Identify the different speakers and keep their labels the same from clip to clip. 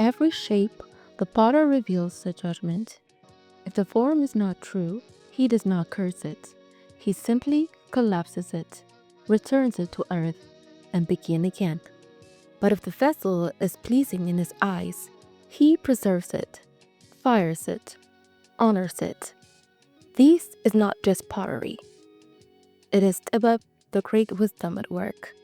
Speaker 1: every shape, the potter reveals the judgment. If the form is not true, he does not curse it. He simply collapses it, returns it to earth, and begins again. But if the vessel is pleasing in his eyes, he preserves it, fires it, honors it. This is not just pottery. It is Tibebat, the great wisdom at work.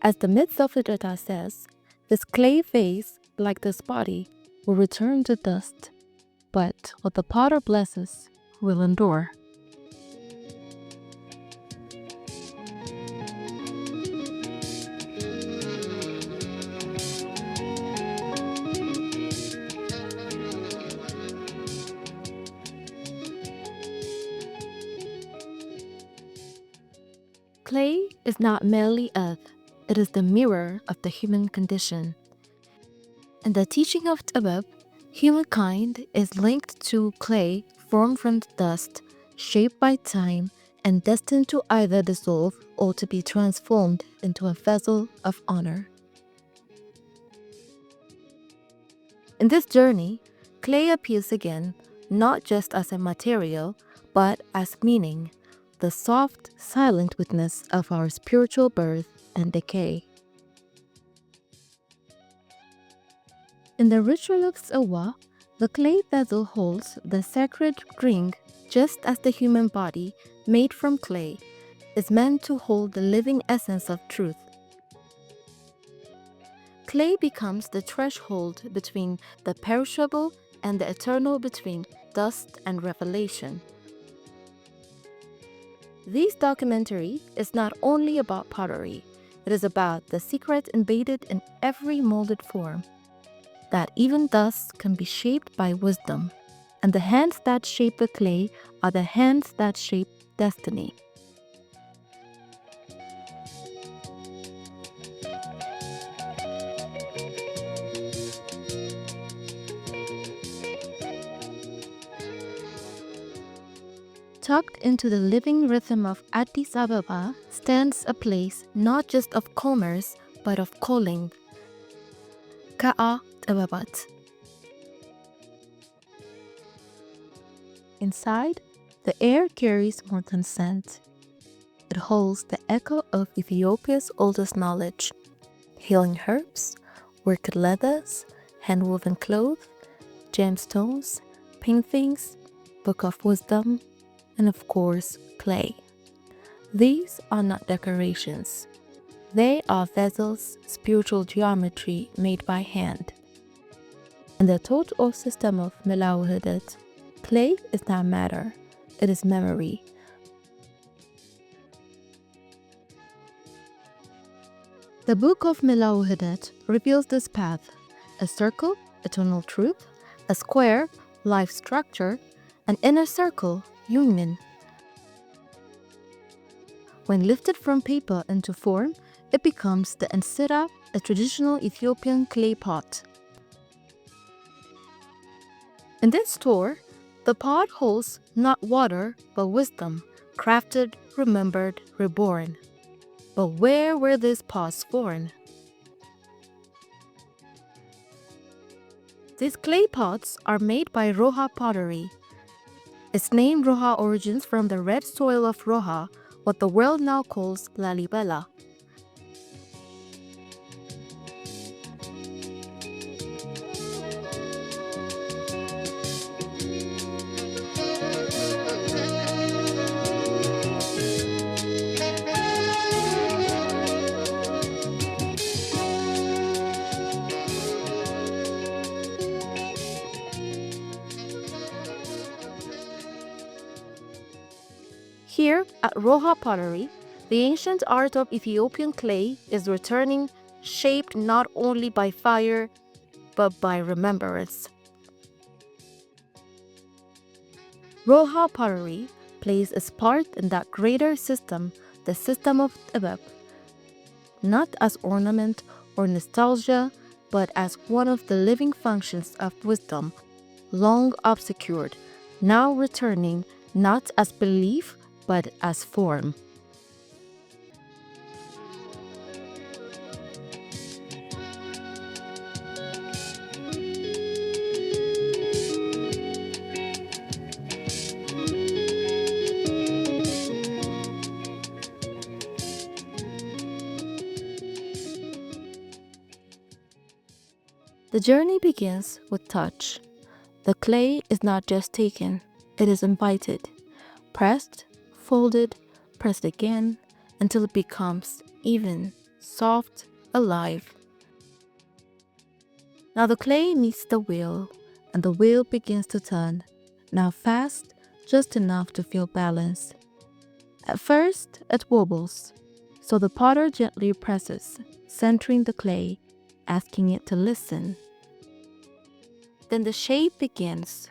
Speaker 1: As the Myths of Fetretat says, this clay vase, like this body, will return to dust, but what the potter blesses will endure. Clay is not merely earth, it is the mirror of the human condition. In the teaching of Tibebat, humankind is linked to clay formed from dust, shaped by time, and destined to either dissolve or to be transformed into a vessel of honor. In this journey, clay appears again, not just as a material, but as meaning, the soft, silent witness of our spiritual birth and decay. In the ritual of Tsiwa, the clay vessel holds the sacred drink just as the human body, made from clay, is meant to hold the living essence of truth. Clay becomes the threshold between the perishable and the eternal, between dust and revelation. This documentary is not only about pottery, it is about the secret embedded in every molded form, that even dust can be shaped by wisdom, and the hands that shape the clay are the hands that shape destiny. Tucked into the living rhythm of Addis Ababa stands a place not just of commerce, but of calling. Ka'a Tibebat. Inside, the air carries more than scent. It holds the echo of Ethiopia's oldest knowledge: healing herbs, worked leathers, hand-woven clothes, gemstones, paintings, book of wisdom, and of course, clay. These are not decorations. They are vessels, spiritual geometry made by hand. In the thought or system of Mela'a Wuhdet, clay is not matter, it is memory. The book of Mela'a Wuhdet reveals this path: a circle, eternal truth; a square, life structure; an inner circle, union. When lifted from paper into form, it becomes the ensira, a traditional Ethiopian clay pot. In this store, the pot holds not water, but wisdom, crafted, remembered, reborn. But where were these pots born? These clay pots are made by Roha Pottery. Its name Roha origins from the red soil of Roha, what the world now calls Lalibela. Here at Roha Pottery, the ancient art of Ethiopian clay is returning, shaped not only by fire, but by remembrance. Roha Pottery plays its part in that greater system, the system of Tibebat, not as ornament or nostalgia, but as one of the living functions of wisdom, long obscured, now returning not as belief, but as form. The journey begins with touch. The clay is not just taken, it is invited, pressed, folded, pressed again, until it becomes even, soft, alive. Now the clay meets the wheel, and the wheel begins to turn, now fast, just enough to feel balance. At first, it wobbles, so the potter gently presses, centering the clay, asking it to listen. Then the shape begins.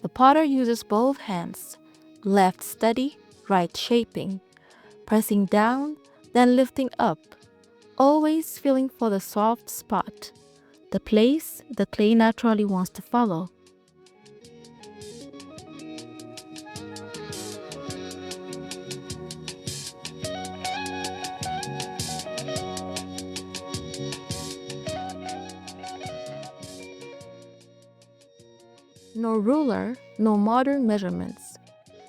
Speaker 1: The potter uses both hands, left steady, right shaping, pressing down, then lifting up, always feeling for the soft spot, the place the clay naturally wants to follow. No ruler, no modern measurements,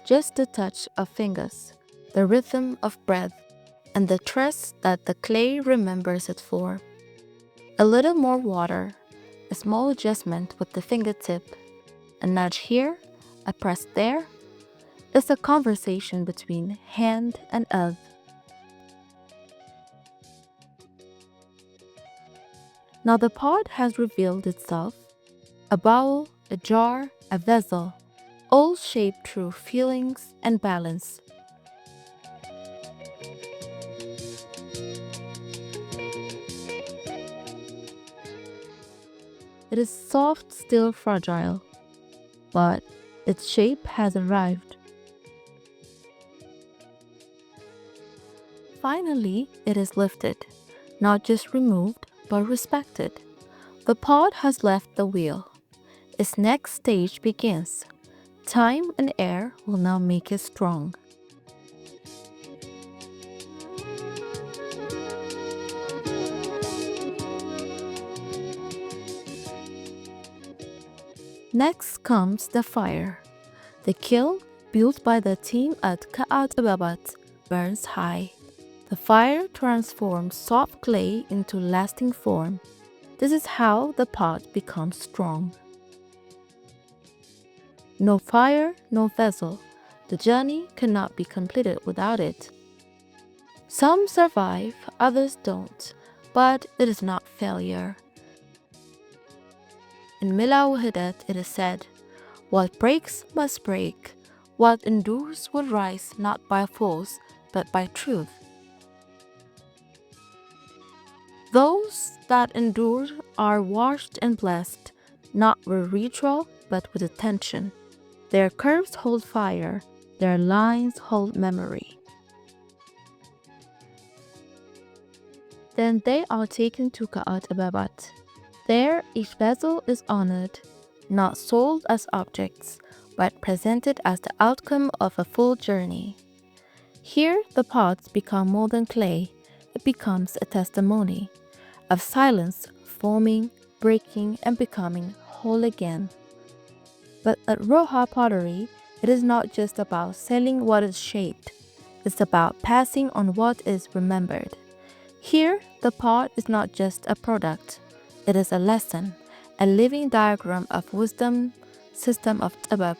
Speaker 1: just the touch of fingers, the rhythm of breath, and the trust that the clay remembers it for. A little more water, a small adjustment with the fingertip, a nudge here, a press there. It's a conversation between hand and earth. Now the pot has revealed itself, a bowl, a jar, a vessel, all shaped through feelings and balance. It is soft, still fragile, but its shape has arrived. Finally, it is lifted, not just removed, but respected. The pot has left the wheel. Its next stage begins. Time and air will now make it strong. Next comes the fire. The kiln, built by the team at Tibebat, burns high. The fire transforms soft clay into lasting form. This is how the pot becomes strong. No fire, no vessel. The journey cannot be completed without it. Some survive, others don't, but it is not failure. In Mela'a Wuhdet it is said, "What breaks must break. What endures will rise not by force, but by truth." Those that endure are washed and blessed, not with ritual, but with attention. Their curves hold fire, their lines hold memory. Then they are taken to Tibebat. There, each vessel is honored, not sold as objects, but presented as the outcome of a full journey. Here, the pots become more than clay, it becomes a testimony of silence, forming, breaking, and becoming whole again. But at Roha Pottery, it is not just about selling what is shaped, it's about passing on what is remembered. Here, the pot is not just a product, it is a lesson, a living diagram of wisdom, system of Tibebat.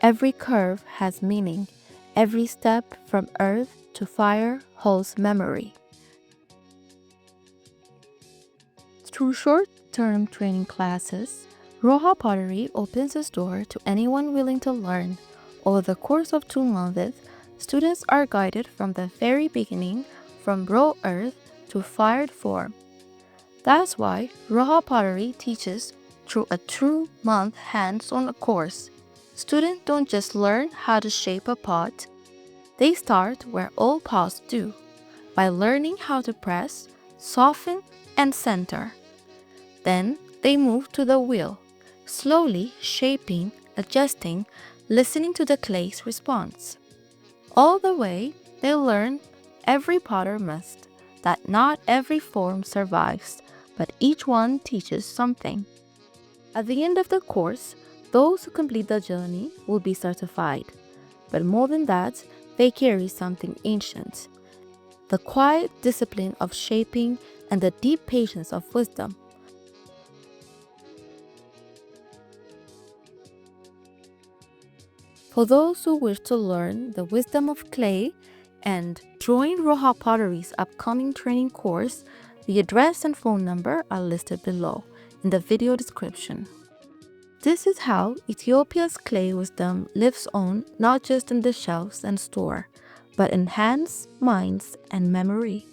Speaker 1: Every curve has meaning, every step from earth to fire holds memory. Through short-term training classes, Roha Pottery opens its door to anyone willing to learn. Over the course of 2 months, students are guided from the very beginning, from raw earth to fired form. That's why Roha Pottery teaches through a 2-month hands-on course. Students don't just learn how to shape a pot, they start where all pots do, by learning how to press, soften, and center. Then they move to the wheel, slowly shaping, adjusting, listening to the clay's response. All the way, they learn, every potter must, that not every form survives, but each one teaches something. At the end of the course, those who complete the journey will be certified. But more than that, they carry something ancient, the quiet discipline of shaping and the deep patience of wisdom. For those who wish to learn the wisdom of clay and join Roha Pottery's upcoming training course, the address and phone number are listed below in the video description. This is how Ethiopia's clay wisdom lives on, not just in the shelves and store, but in hands, minds, and memory.